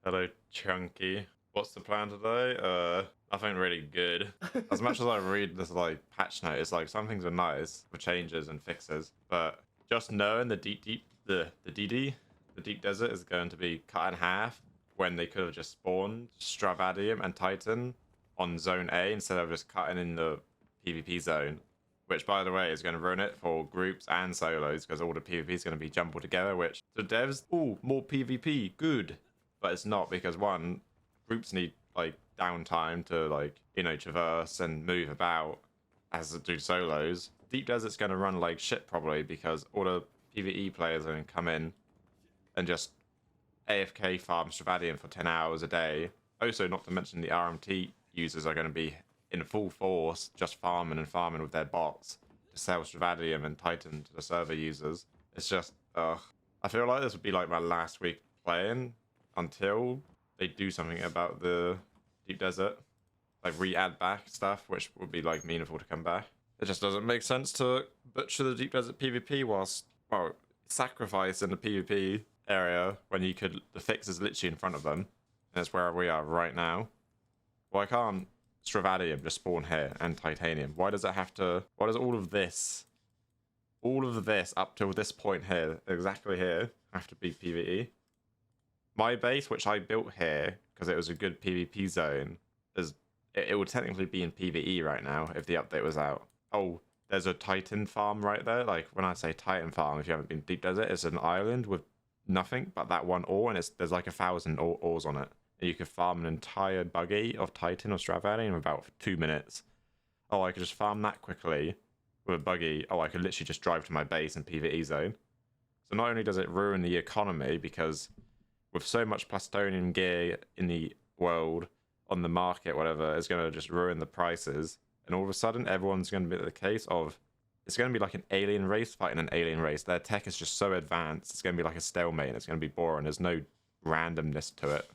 Hello, Chunky. What's the plan today? Nothing really good. As much as I read this like patch note, it's like some things are nice for changes and fixes, but just knowing the DD, the deep desert is going to be cut in half when they could have just spawned Stravadium and Titan on zone A instead of just cutting in the PvP zone, which by the way is going to ruin it for groups and solos because all the PvP is going to be jumbled together, which the devs, oh, more PvP, good. But it's not because one, groups need like downtime to like, you know, traverse and move about as do solos. Deep Desert's going to run like shit probably because all the PvE players are going to come in and just AFK farm Stravadium for 10 hours a day. Also, not to mention the RMT users are going to be in full force just farming and farming with their bots to sell Stravadium and Titan to the server users. It's just, ugh. I feel like this would be like my last week playing until they do something about the Deep Desert, like re-add back stuff, which would be like meaningful to come back. It just doesn't make sense to butcher the Deep Desert PvP whilst, well, sacrifice in the PvP area when you could, the fix is literally in front of them, and that's where we are right now. Why can't Stravadium just spawn here and Titanium? Why does it have to, why does all of this up till this point here, exactly here, have to be PvE? My base, which I built here because it was a good PvP zone, is it would technically be in PvE right now if the update was out. Oh, there's a Titan farm right there. Like when I say Titan farm, if you haven't been Deep Desert, it's an island with nothing but that one ore, and there's like 1,000 ores on it. And you could farm an entire buggy of Titan or Stravadium in about 2 minutes. Oh, I could just farm that quickly with a buggy. Oh, I could literally just drive to my base in PvE zone. So not only does it ruin the economy because with so much plutonium gear in the world, on the market, whatever, is going to just ruin the prices. And all of a sudden, everyone's going to be at the case of, it's going to be like an alien race fighting an alien race. Their tech is just so advanced, it's going to be like a stalemate, and it's going to be boring. There's no randomness to it.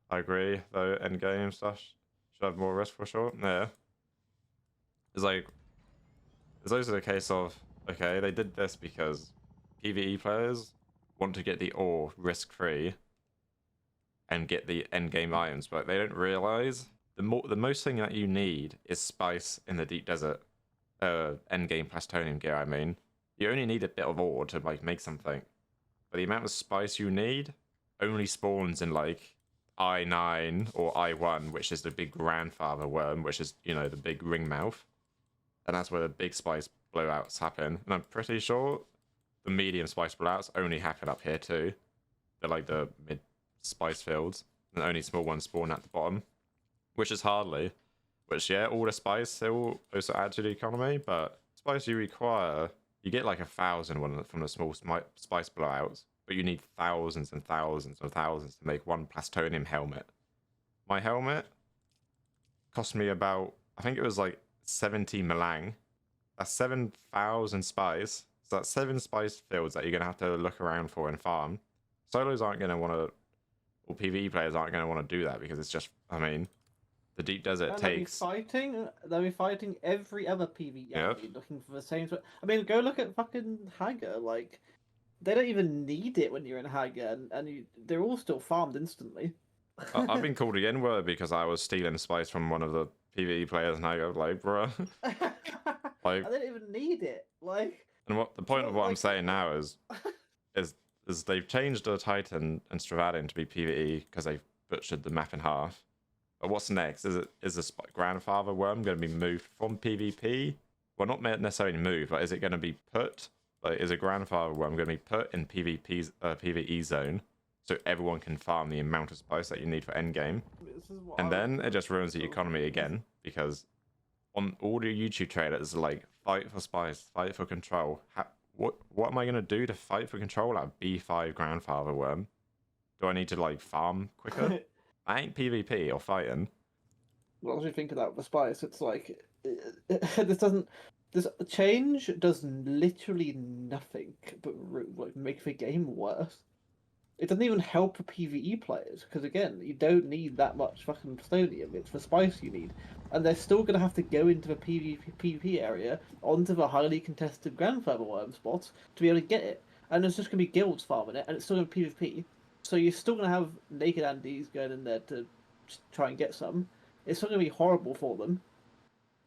I agree, though, endgame stuff should have more risk for sure. Yeah. It's like, it's also a case of, okay, they did this because PvE players want to get the ore risk-free and get the endgame items, but they don't realize the most thing that you need is spice in the Deep Desert endgame plutonium gear. I mean, you only need a bit of ore to like make something, but the amount of spice you need only spawns in like I9 or I1, which is the big grandfather worm, which is, you know, the big ring mouth, and that's where the big spice blowouts happen. And I'm pretty sure the medium spice blowouts only happen up here too. They're like the mid spice fields, and only small ones spawn at the bottom, which is hardly. Which, yeah, all the spice still also add to the economy, but spice you require, you get like 1,000 from the small spice blowouts, but you need thousands and thousands and thousands to make one plutonium helmet. My helmet cost me about, I think it was like 70 melang. That's 7,000 spice. So that's 7 spice fields that you're going to have to look around for and farm. Solos aren't going to want to, or PvE players aren't going to want to do that because it's just, I mean, the Deep Desert takes... They'll be fighting every other PvE enemy looking for the same... I mean, go look at fucking Hagar, like, they don't even need it when you're in Hagar, and they're all still farmed instantly. I've been called the N-word because I was stealing spice from one of the PvE players, and I go like, bruh. Like, I don't even need it, like... And what the point of what I'm saying now is they've changed the Titan and Stravadium to be PvE because they've butchered the map in half. But what's next? Is the grandfather worm going to be moved from PvP? Well, not necessarily moved, but is it going to be put? Like, is a grandfather worm going to be put in PvE zone so everyone can farm the amount of spice that you need for endgame? And then it just ruins the economy again because on all the YouTube trailers, like fight for spice, fight for control. What am I going to do to fight for control at B5 grandfather worm? Do I need to like farm quicker? I ain't PvP or fighting. Well, as you think of that with the spice, it's like this change does literally nothing but like make the game worse. It doesn't even help for PvE players because again, you don't need that much fucking plutonium. It's the spice you need, and they're still gonna have to go into the PvP area onto the highly contested grandfather worm spots to be able to get it. And there's just gonna be guilds farming it, and it's still gonna be PvP. So you're still gonna have naked Andes going in there to try and get some. It's still gonna be horrible for them.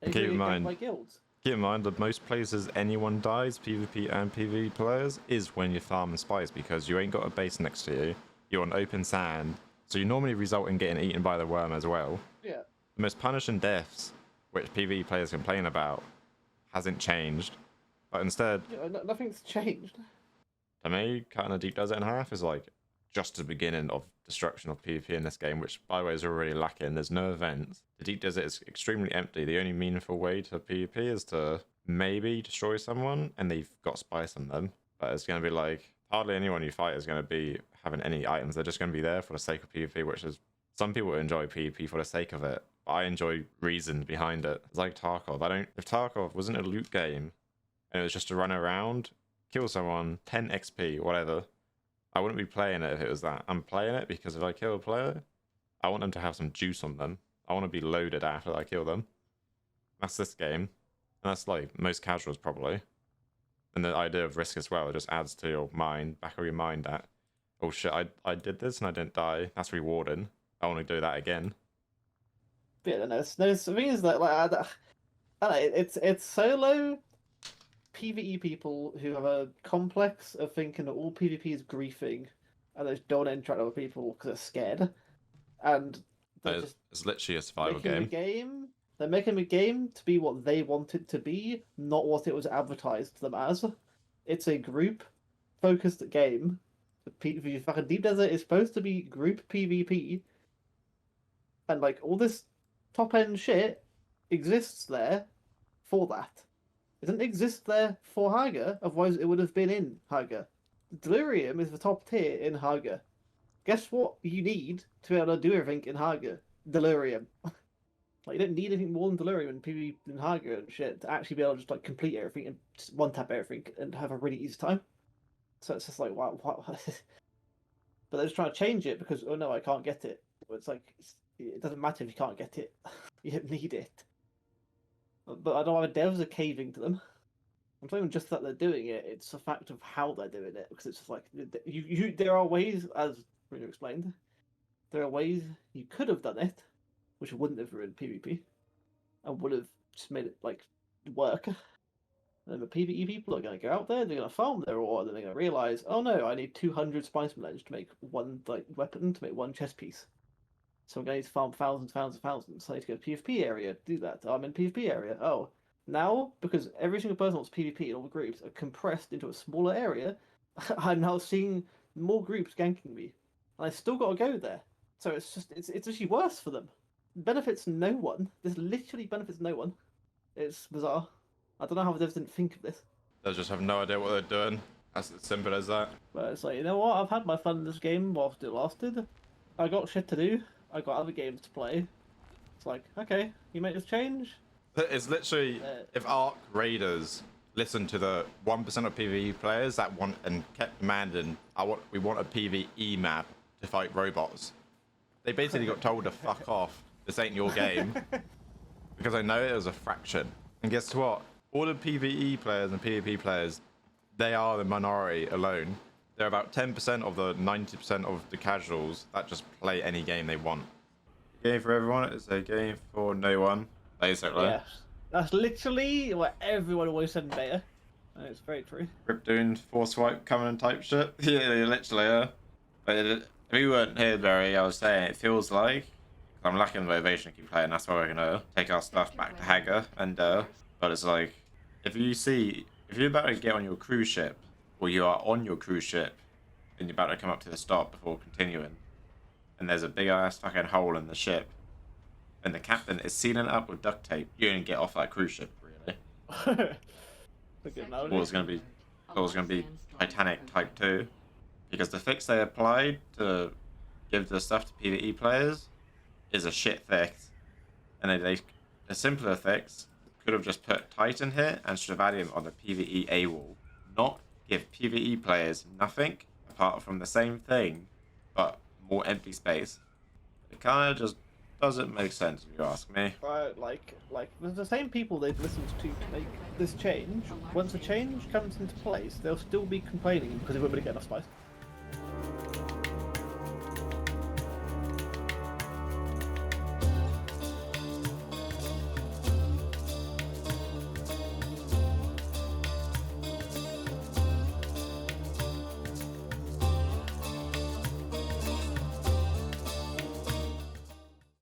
And Keep you're in gonna get ganked mind, by guilds. keep in mind that most places anyone dies, PvP and PvE players, is when you farm and spice because you ain't got a base next to you. You're on open sand, so you normally result in getting eaten by the worm as well. Yeah. The most punishing deaths, which PvE players complain about, hasn't changed. But instead, Nothing's changed. to me, cutting a deep desert in half is like just the beginning of destruction of PvP in this game, which by the way is already lacking. There's no events. The deep desert is extremely empty. The only meaningful way to PvP is to maybe destroy someone and they've got spice on them. But it's going to be like hardly anyone you fight is going to be having any items. They're just going to be there for the sake of PvP, which is some people enjoy PvP for the sake of it. I enjoy reasons behind it. It's like Tarkov. If Tarkov wasn't a loot game and it was just to run around, kill someone, 10 XP, whatever, I wouldn't be playing it if it was that. I'm playing it because if I kill a player, I want them to have some juice on them. I want to be loaded after I kill them. That's this game. And that's like most casuals probably. And the idea of risk as well, it just adds to your mind, back of your mind that, oh shit, I did this and I didn't die. That's rewarding. I want to do that again. Yeah, the thing is that I don't know, it's solo PvE people who have a complex of thinking that all PvP is griefing, and they just don't interact with other people because they're scared, and It's literally a survival game. They're making the game to be what they want it to be, not what it was advertised to them as. It's a group-focused game. The fucking Deep Desert is supposed to be group PvP, and like all this top-end shit exists there for that. It doesn't exist there for Haga, otherwise it would have been in Haga. Delirium is the top tier in Haga. Guess what you need to be able to do everything in Haga? Delirium. Like, you don't need anything more than Delirium and PvP in Haga and shit to actually be able to just like complete everything and just one-tap everything and have a really easy time. So it's just like, wow. But they're just trying to change it because, oh no, I can't get it. It's like, it doesn't matter if you can't get it. You don't need it. But I don't know why the devs are caving to them. It's not even just that they're doing it, it's a fact of how they're doing it. Because it's just like, there are ways, as Bruno explained, there are ways you could have done it, which wouldn't have ruined PvP, and would have just made it, like, work. And the PvE people are going to go out there, they're going to farm their ore, then they're going to realise, oh no, I need 200 Spiceman Edge to make one like weapon, to make one chest piece. So I'm going to need to farm thousands. So I need to go to PvP area to do that. I'm in PvP area. Oh, now, because every single person wants PvP and all the groups are compressed into a smaller area, I'm now seeing more groups ganking me. And I still got to go there. So it's actually worse for them. It benefits no one. This literally benefits no one. It's bizarre. I don't know how the devs didn't think of this. They just have no idea what they're doing. That's as simple as that. But it's like, you know what? I've had my fun in this game whilst it lasted. I got shit to do. I got other games to play. It's like, okay, you make this change? It's literally, if Ark Raiders listened to the 1% of PvE players that want and kept demanding, we want a PvE map to fight robots. They basically got told to fuck off. This ain't your game. Because I know it was a fraction. And guess what? All the PvE players and PvP players, they are the minority alone. They're about 10% of the 90% of the casuals that just play any game they want. Game for everyone is a game for no one, basically. Yes. That's literally what everyone always said in beta. And it's very true. Rip Dune, force swipe, coming and type shit. Yeah, literally, yeah. But if you weren't here, Barry, I was saying it feels like I'm lacking the motivation to keep playing. That's why we're gonna take our stuff back to Haga. And but it's like, if you're about to get on your cruise ship, or you are on your cruise ship, and you're about to come up to the stop before continuing, and there's a big ass fucking hole in the ship, and the captain is sealing it up with duct tape, you're gonna get off that cruise ship, really. Or it's gonna be Titanic Type 2, because the fix they applied to give the stuff to PvE players is a shit fix, and a simpler fix could have just put Titan here and Stravadium on the PvE A wall, not give PvE players nothing apart from the same thing, but more empty space. It kind of just doesn't make sense if you ask me. Like the same people they've listened to make this change. Once the change comes into place, they'll still be complaining because they won't really get enough spice.